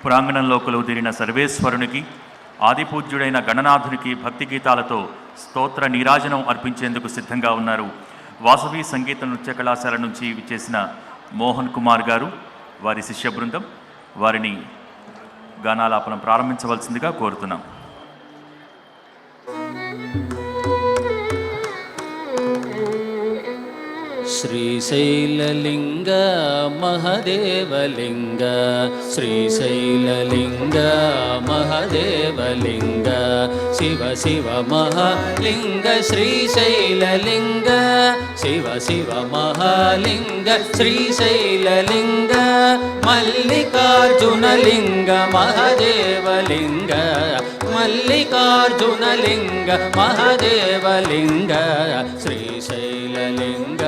ప్రాంగణంలో కొలువుదీరిన సర్వేశ్వరునికి, ఆదిపూజ్యుడైన గణనాథునికి భక్తి గీతాలతో స్తోత్ర నీరాజనం అర్పించేందుకు సిద్ధంగా ఉన్నారు. వాసవి సంగీత నృత్య కళాశాల నుంచి విచ్చేసిన మోహన్ కుమార్ గారు, వారి శిష్య బృందం, వారిని గానాలాపనం ప్రారంభించవలసిందిగా కోరుతున్నాం. శ్రీశైలలింగ మహదేవలింగ, శ్రీశైలలింగ మహదేవలింగ, శివ శివ మహాలింగ శ్రీశైలలింగ, శివ శివ మహాలింగ శ్రీశైలలింగ, మల్లికార్జునలింగ మహదేవలింగ, మల్లికార్జునలింగ మహదేవలింగ, శ్రీశైలలింగ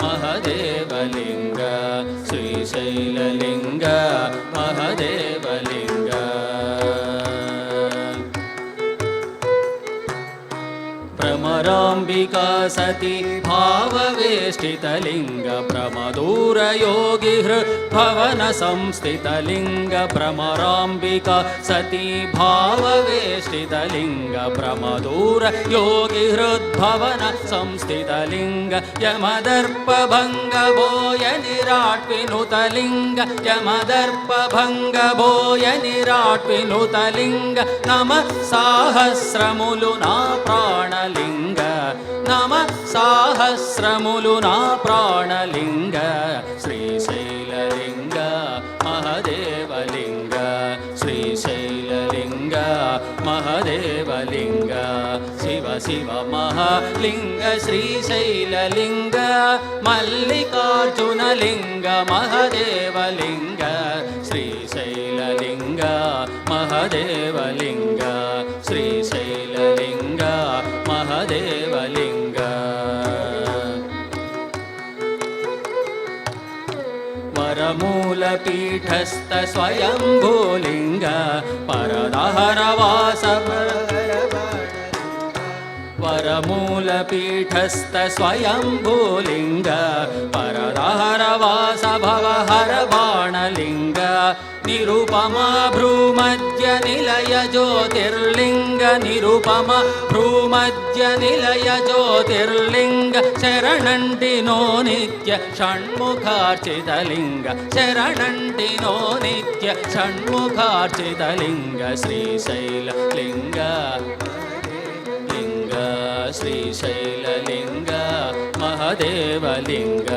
మహదేవలింగ, శ్రీశైలలింగ మహదేవలింగ. భ్రమరాంబికా సతి భావవేష్టితలింగ, ప్రమదూరయోగిహృద్భవన సంస్థితలింగ, భ్రమరాంబికా సతి భావవేష్టితలింగ, ప్రమదూరయోగిహృద్భవన సంస్థితలింగ, యమదర్పభంగభోయ నిరాట్వినుతలింగ, యమదర్పభంగభోయ నిరాట్వినుతలింగ, నమ సాహస్రములు నా ప్రాణలింగ, నమ సాహస్రములు నా ప్రాణలింగ, శ్రీశైలలింగ మహదేవలింగ, శ్రీశైలలింగ మహదేవలింగ, శివ శివ మహాలింగ శ్రీశైలలింగ, మల్లికార్జునలింగ మహదేవలింగ, శ్రీశైలలింగ మహదేవలింగ, శ్రీశైలలింగ మహదేవలింగ. వరమూలపీఠస్థ స్వయంభూలింగ, పరదహరవాస, వరమూలపీఠస్థ స్వయంభూలింగ, పరదహరవాస భవహర బాణలింగ, నిరుపమా భ్రూమధ్య నిలయ జ్యోతిర్లింగ, నిరుపమా భ్రూమధ్య నిలయ జ్యోతిర్లింగ, శరణంటినో నిత్య షణ్ముఖార్చితలింగ, శరణంటినో నిత్య షణ్ముఖార్చితలింగ, శ్రీశైలలింగ శ్రీశైలలింగ మహదేవలింగ,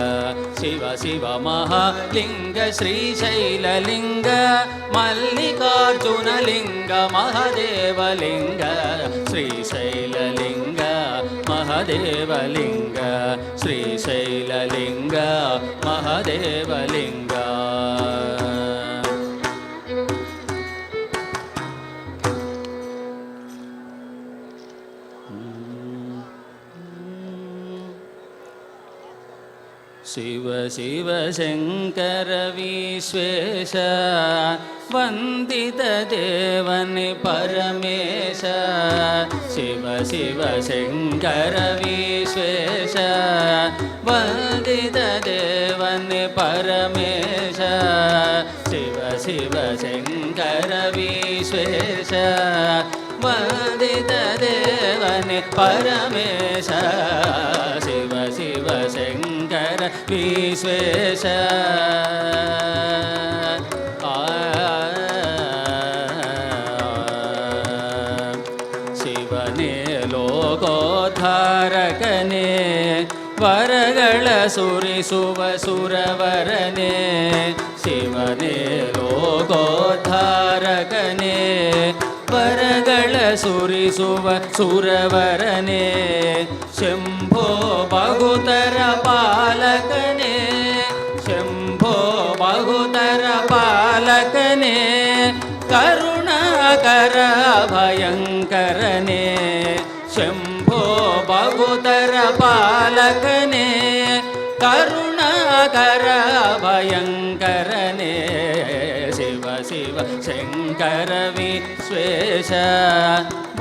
శివ శివ మహాలింగ శ్రీశైలలింగ, మల్లికార్జునలింగ మహదేవలింగ, శ్రీశైలలింగ మహదేవలింగ, శ్రీశైలలింగ మహదేవలింగ. శివ శివ శంకర విశ్వేశ, వందిత దేవని పరమేశ, శివ శివ శంకర విశ్వేశ, వందిత దేవని పరమేశ, శివ శివ శంకర విశ్వేశ, వందిత దేవని పరమేశ, శివ శివ శంకర విశ్వేశ. శివనే ಲೋಕೋದ್ಧಾರಕನೇ, ವರಗಳ ಸುರಿಸುವ ಸುರವರನೇ, ಶಿವನೇ ಲೋಕೋದ್ಧಾರಕನೇ, ವರಗಳ ಸುರಿಸುವ ಸುರವರನೇ, ಶಂಭೋ ಬಹುತರ ಪಾಲಕನೇ, ಶಂಭೋ ಬಹುತರ ಪಾಲಕನೇ, ಕರುಣಾಕರ ಭಯಂಕರನೇ, ಶಂಭೋ ಬಹುತರ ಪಾಲಕನೇ, ಕರುಣಾಕರ ಭಯಂಕರನೇ, ಶಿವ ಶಿವ ಶಂಕರ ವಿಶ್ವೇಶ,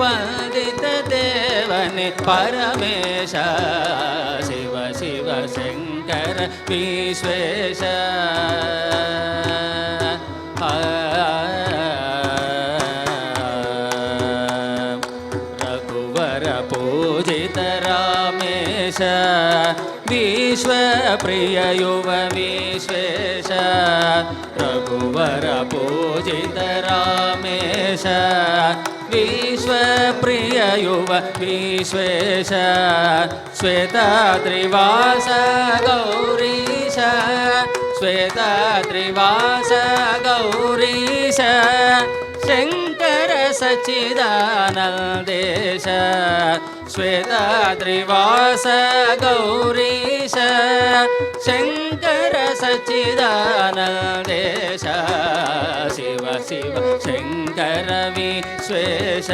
ವಂದಿತ ದೇವನೇ ಪರಮೇಶ, ಶಿವ ಶಿವ ಶಂಕರ ವಿಶ್ವೇಶ. विश्वप्रिय युव विश्वेश रघुवर पूजित रामेश विश्वप्रिय युव विश्वेश श्वेताद्रिवास गौरीश श्वेताद्रिवास गौरीश शंकर सच्चिदानंदेश श्वेताद्रिवास गौरीश शंकर सच्चिदानंदेश शिव शिव शंकर विश्वेश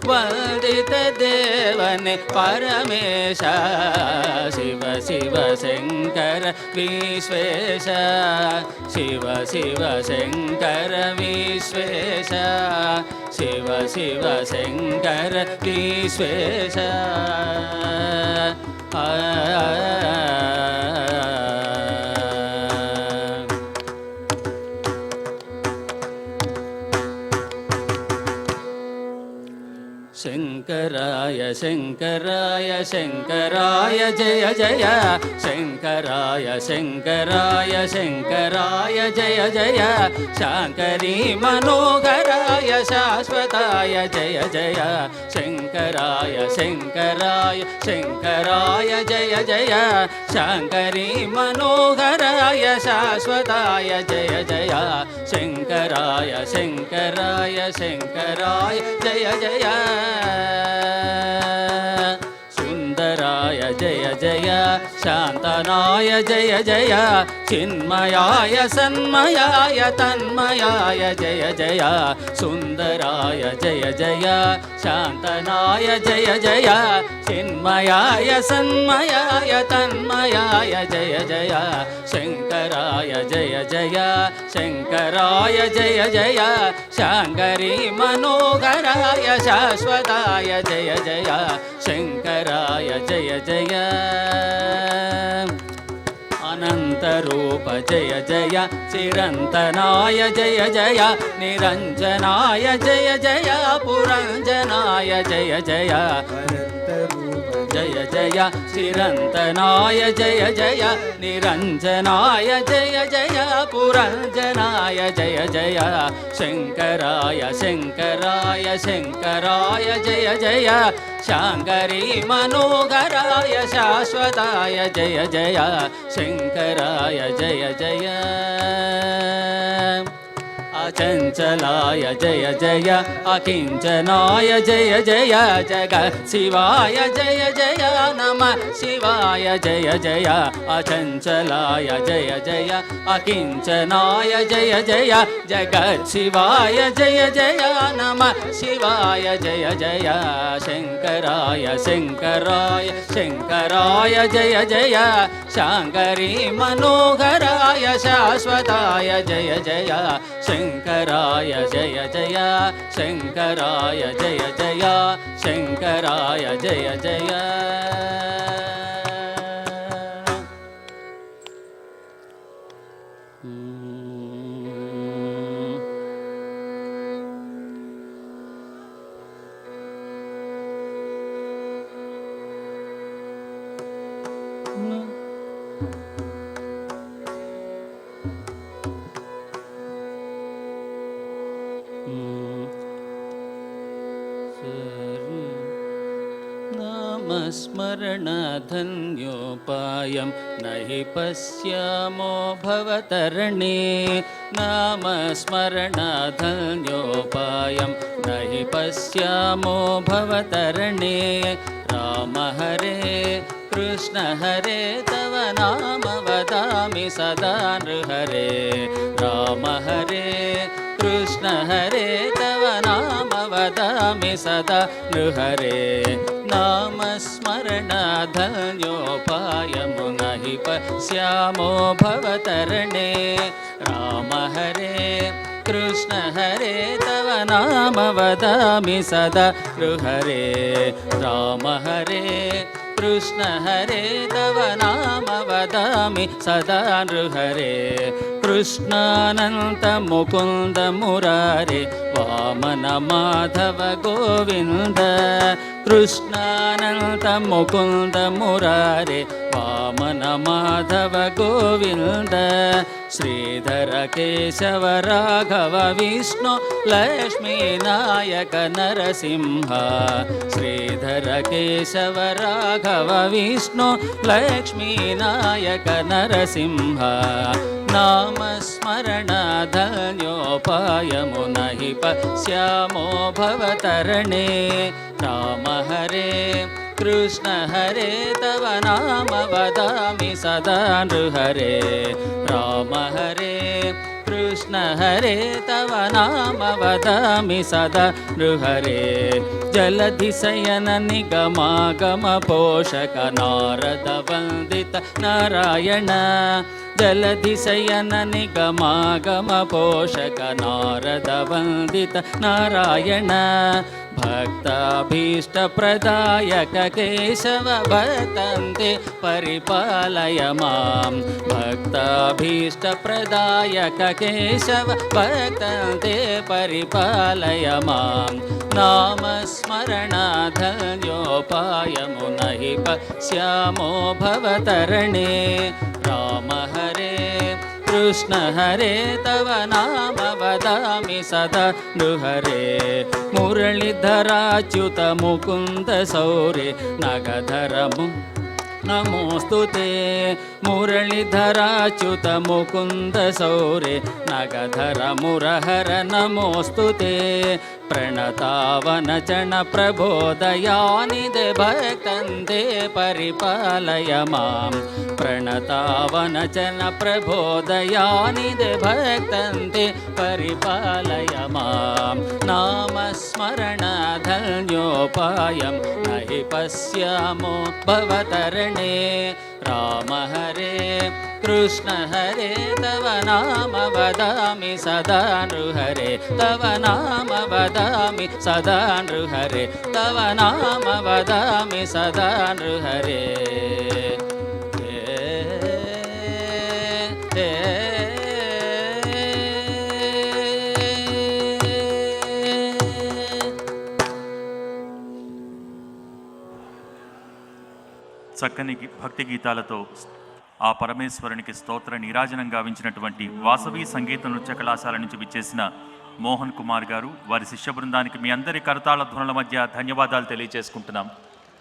वंदित देवन परमेश शिव शिव शंकर विश्वेश शिव शिव शंकर विश्वेश शिव शिव शंकर विश्वेश शंकराय शंकराय शंकराय जय जय शंकराय शंकराय शंकराय जय जय शांकरी मनोहराय शाश्वताय जय जय शंकराय शंकराय शंकराय जय जय शांकरी मनोहराय शाश्वताय जय जय शंकराय शंकराय शंकराय जय जय सुंदराय जय जय शांतनाय जय जय चिन्मयाय सन्मयाय तन्मयाय जय जय सुंदराय जय जय शांतनाय जय जय चिन्मयाय सन्मयाय तन्मयाय जय जय शंकराय जय जय शंकराय जय जय शांकरी मनोहराय शाश्वताय जय जय शंकराय जय जय अनंतरूप जय जय चिरंतनाय जय जय निरंजनाय जय जय पुरंजनाय जय जय जय जय चिरंतनाय जय जय निरंजनाय जय जय पुरंजनाय जय जय शंकराय शंकराय शंकराय जय जय शांकरी मनोहराय शाश्वताय जय जय शंकराय जय जय अचंचलाय जय जय अकिंचनाय जय जय जगत् शिवाय जय जय नमः शिवाय जय जय अचंचलाय जय जय अकिंचनाय जय जय जगत् शिवाय जय जय नमः शिवाय जय जय शंकराय शंकराय शंकराय जय जय शांकरी मनोहराय शाश्वताय जय जय शंकराय जय जय शंकराय जय जय शंकराय जय जय नामस्मरणधन्योपायं नहि पश्यामो भवतरणे नामस्मरणधन्योपायं नहि पश्यामो भवतरणे राम हरे कृष्ण हरे तव नाम वदामि सदा नृहरे राम हरे कृष्ण हरे तव नाम वदामि सदा नृहरे नामस्मरणधन्योपायं नहि पश्यामो भवतरणे राम हरे कृष्ण हरे तव नाम वदामि सदा नृहरे राम हरे कृष्ण हरे तव नाम वदामि सदा नृहरे कृष्णानन्त मुकुन्द मुरारे वामन माधव गोविन्द कृष्णानन्त मुकुन्द मुरारे వామన మాధవ గోవింద శ్రీధర కేశవ రాఘవ విష్ణు లక్ష్మీ నాయక నరసింహ శ్రీధర కేశవ రాఘవ విష్ణు లక్ష్మీ నాయక నరసింహ నామస్మరణ ధన్యోపాయము నహి పశ్యామో భవతరణే రామ హరే కృష్ణ హరే తవ నామ వదామి సదా నృహరే రామ హరే కృష్ణ హరే తవ నామ వదామి సదా నృహరే జలధి శయన నిగమాగమ పోషక నారద వందిత నారాయణ జలధి శయన నిగమాగమ పోషక నారద వందిత నారాయణ భక్తాభీష్ట ప్రదాయక కేశవ భక్తంతే పరిపాలయ మాం భక్తాభీష్ట ప్రదాయక కేశవ భక్తంతే పరిపాలయ మాం నామస్మరణాధన్యోపాయము నహి పశ్యామో భవతరణే రామ హరే కృష్ణ హరే తవ నామ వదామి సదా నృహరే మురళీధరాచ్యుత ముకుంద సౌరే నగధరము నమోస్తుతే మురళీధరాచ్యుత ముకుంద సౌరే నగధర మురహర నమోస్తుతే ప్రణతావనచన ప్రబోధయానిదే భక్తంతే పరిపాలయ మాం ప్రణతావనచన ప్రబోధయానిదే భక్తంతే పరిపాలయ మాం నామస్మరణధన్యోపాయం నహి పశ్యామో భవతరణే రామ హరే కృష్ణ హరే తవ నామ వదామి సదా నృహరే తవ నామ వదామి సదా నృహరే తవ నామ వదామి సదా నృహరే చక్కని భక్తి గీతాలతో ఆ పరమేశ్వరునికి స్తోత్ర నీరాజనం గావించినటువంటి వాసవి సంగీత నృత్య కళాశాల నుంచి విచ్చేసిన మోహన్ కుమార్ గారు వారి శిష్య బృందానికి మీ అందరి కరతాళ ధ్వనుల మధ్య ధన్యవాదాలు తెలియజేసుకుంటున్నాం.